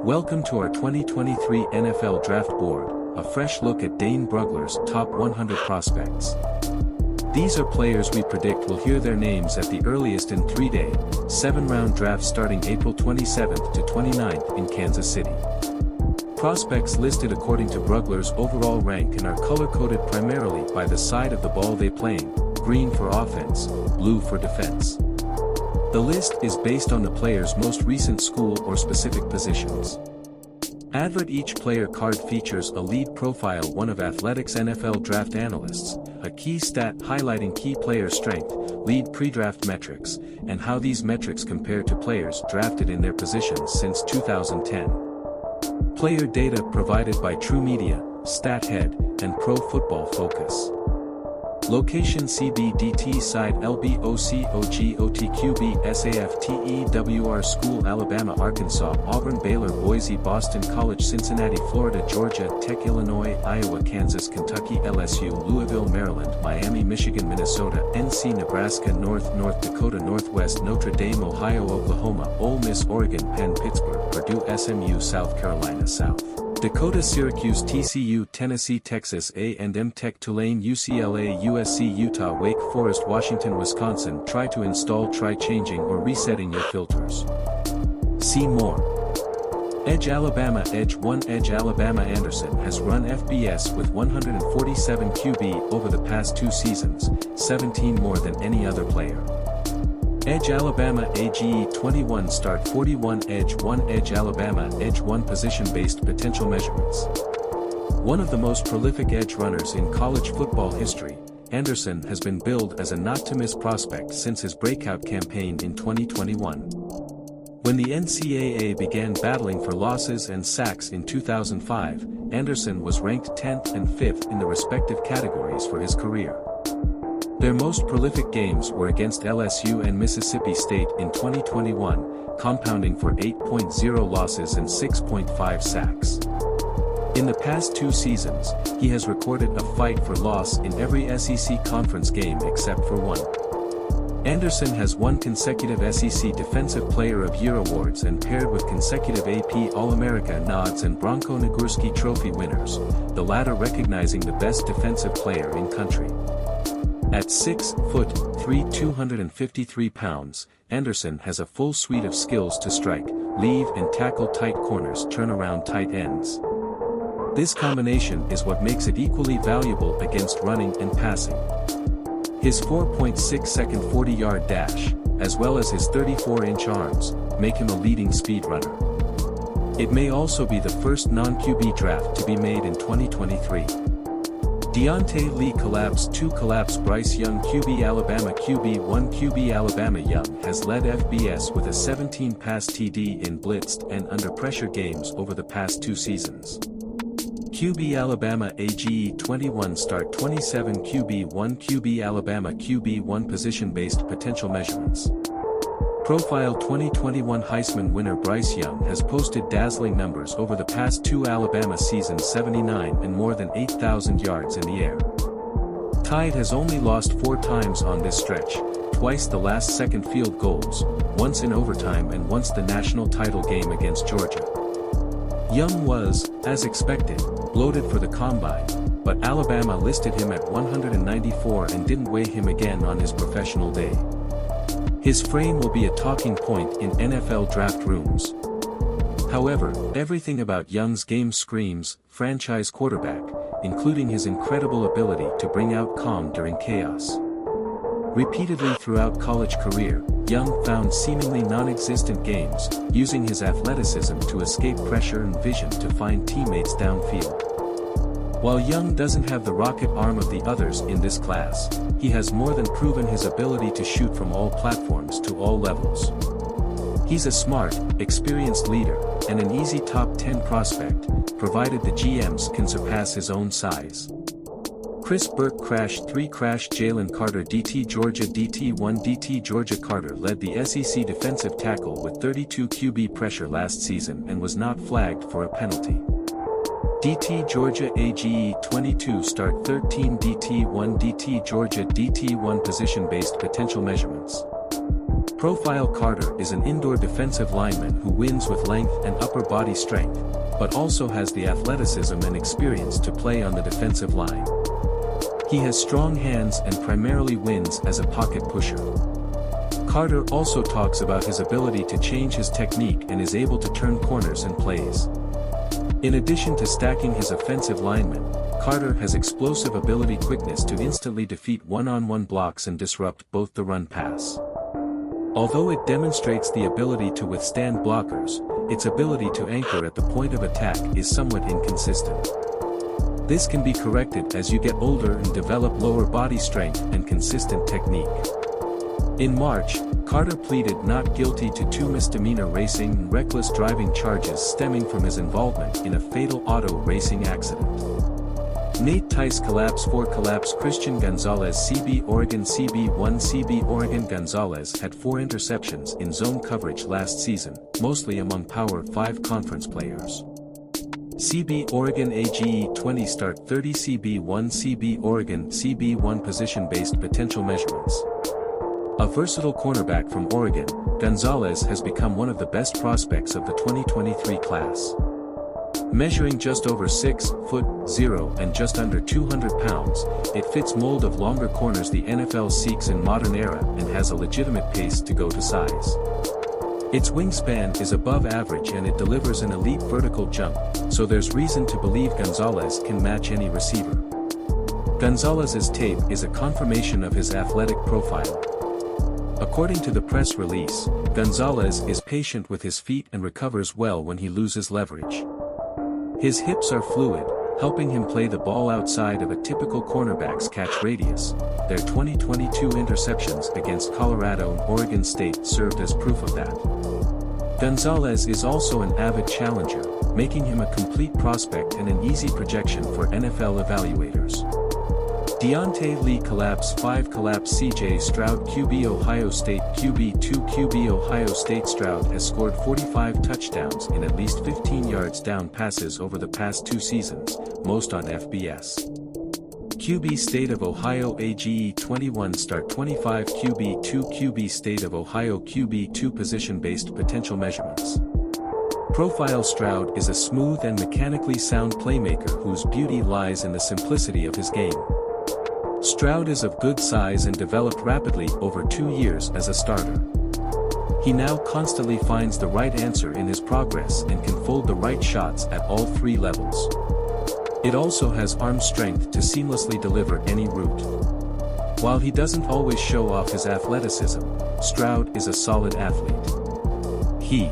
Welcome to our 2023 NFL Draft Board, a fresh look at Dane Brugler's top 100 prospects. These are players we predict will hear their names at the earliest in 3-day, 7-round draft starting April 27th to 29th in Kansas City. Prospects listed according to Brugler's overall rank and are color-coded primarily by the side of the ball they playing, green for offense, blue for defense. The list is based on the player's most recent school or specific positions. Advert Each player card features a lead profile, one of Athletics NFL draft analysts, a key stat highlighting key player strength, lead pre-draft metrics, and how these metrics compare to players drafted in their positions since 2010. Player data provided by TruMedia, Stathead, and Pro Football Focus. Location CBDT side LBOCOGOTQB SAFTEWR School Alabama Arkansas Auburn Baylor Boise Boston College Cincinnati Florida Georgia Tech Illinois Iowa Kansas Kentucky LSU Louisville Maryland Miami Michigan Minnesota NC Nebraska North Dakota Northwest Notre Dame Ohio Oklahoma Ole Miss Oregon Penn Pittsburgh Purdue SMU South Carolina South Dakota Syracuse TCU Tennessee Texas A&M Tech Tulane UCLA USC Utah Wake Forest Washington Wisconsin. Try to install changing or resetting your filters. See more. EDGE Alabama EDGE1 EDGE Alabama Anderson has run FBS with 147 QB over the past 2 seasons, 17 more than any other player. EDGE Alabama AGE21 Start 41 EDGE1 EDGE Alabama EDGE1 Position-based potential measurements. One of the most prolific edge runners in college football history, Anderson has been billed as a not-to-miss prospect since his breakout campaign in 2021. When the NCAA began battling for losses and sacks in 2005, Anderson was ranked 10th and 5th in the respective categories for his career. Their most prolific games were against LSU and Mississippi State in 2021, compounding for 8.0 losses and 6.5 sacks. In the past 2 seasons, he has recorded a fight for loss in every SEC conference game except for one. Anderson has won consecutive SEC Defensive Player of Year awards and paired with consecutive AP All-America nods and Bronco Nagurski Trophy winners, the latter recognizing the best defensive player in country. At 6'3", 253 pounds, Anderson has a full suite of skills to strike, leave and tackle tight corners, turn around tight ends. This combination is what makes it equally valuable against running and passing. His 4.6-second 40-yard dash, as well as his 34-inch arms, make him a leading speed runner. It may also be the first non-QB draft to be made in 2023. Diante Lee Collapse 2 Collapse Bryce Young QB Alabama QB1 QB Alabama Young has led FBS with a 17 pass TD in blitzed and under pressure games over the past 2 seasons. QB Alabama AGE21 Start 27 QB1 QB Alabama QB1 Position-based potential measurements. Profile 2021 Heisman winner Bryce Young has posted dazzling numbers over the past 2 Alabama seasons, 79 and more than 8,000 yards in the air. Tide has only lost 4 times on this stretch, twice the last second field goals, once in overtime and once the national title game against Georgia. Young was, as expected, bloated for the combine, but Alabama listed him at 194 and didn't weigh him again on his professional day. His frame will be a talking point in NFL draft rooms. However, everything about Young's game screams franchise quarterback, including his incredible ability to bring out calm during chaos. Repeatedly throughout college career, Young found seemingly non-existent games, using his athleticism to escape pressure and vision to find teammates downfield. While Young doesn't have the rocket arm of the others in this class, he has more than proven his ability to shoot from all platforms to all levels. He's a smart, experienced leader, and an easy top 10 prospect, provided the GMs can surpass his own size. Chris Burke Crash 3 Crash Jalen Carter DT Georgia DT1 DT Georgia Carter led the SEC defensive tackle with 32 QB pressure last season and was not flagged for a penalty. DT Georgia AGE22 Start 13 DT1 DT Georgia DT1 Position-based potential measurements. Profile Carter is an indoor defensive lineman who wins with length and upper body strength, but also has the athleticism and experience to play on the defensive line. He has strong hands and primarily wins as a pocket pusher. Carter also talks about his ability to change his technique and is able to turn corners and plays. In addition to stacking his offensive linemen, Carter has explosive ability quickness to instantly defeat one-on-one blocks and disrupt both the run-pass. Although it demonstrates the ability to withstand blockers, its ability to anchor at the point of attack is somewhat inconsistent. This can be corrected as you get older and develop lower body strength and consistent technique. In March, Carter pleaded not guilty to 2 misdemeanor racing and reckless driving charges stemming from his involvement in a fatal auto racing accident. Nate Tice Collapse 4 Collapse Christian Gonzalez CB Oregon QB1 QB Oregon Gonzalez had 4 interceptions in zone coverage last season, mostly among Power 5 conference players. QB Oregon EDGE1 Start 30 QB1 QB Oregon QB1 Position-based potential measurements. A versatile cornerback from Oregon, Gonzalez has become one of the best prospects of the 2023 class. Measuring just over 6'0" and just under 200 pounds, it fits mold of longer corners the NFL seeks in modern era and has a legitimate pace to go to size. Its wingspan is above average and it delivers an elite vertical jump, so there's reason to believe Gonzalez can match any receiver. Gonzalez's tape is a confirmation of his athletic profile. According to the press release, Gonzalez is patient with his feet and recovers well when he loses leverage. His hips are fluid, helping him play the ball outside of a typical cornerback's catch radius. Their 2022 interceptions against Colorado and Oregon State served as proof of that. Gonzalez is also an avid challenger, making him a complete prospect and an easy projection for NFL evaluators. Diante Lee Collapse 5 Collapse CJ Stroud QB Ohio State QB2 QB Ohio State Stroud has scored 45 touchdowns in at least 15 yards down passes over the past 2 seasons, most on FBS. QB State of Ohio EDGE1 Start 25 QB2 QB State of Ohio QB2 Position-based potential measurements. Profile Stroud is a smooth and mechanically sound playmaker whose beauty lies in the simplicity of his game. Stroud is of good size and developed rapidly over 2 years as a starter. He now constantly finds the right answer in his progress and can fold the right shots at all 3 levels. It also has arm strength to seamlessly deliver any route. While he doesn't always show off his athleticism, Stroud is a solid athlete. He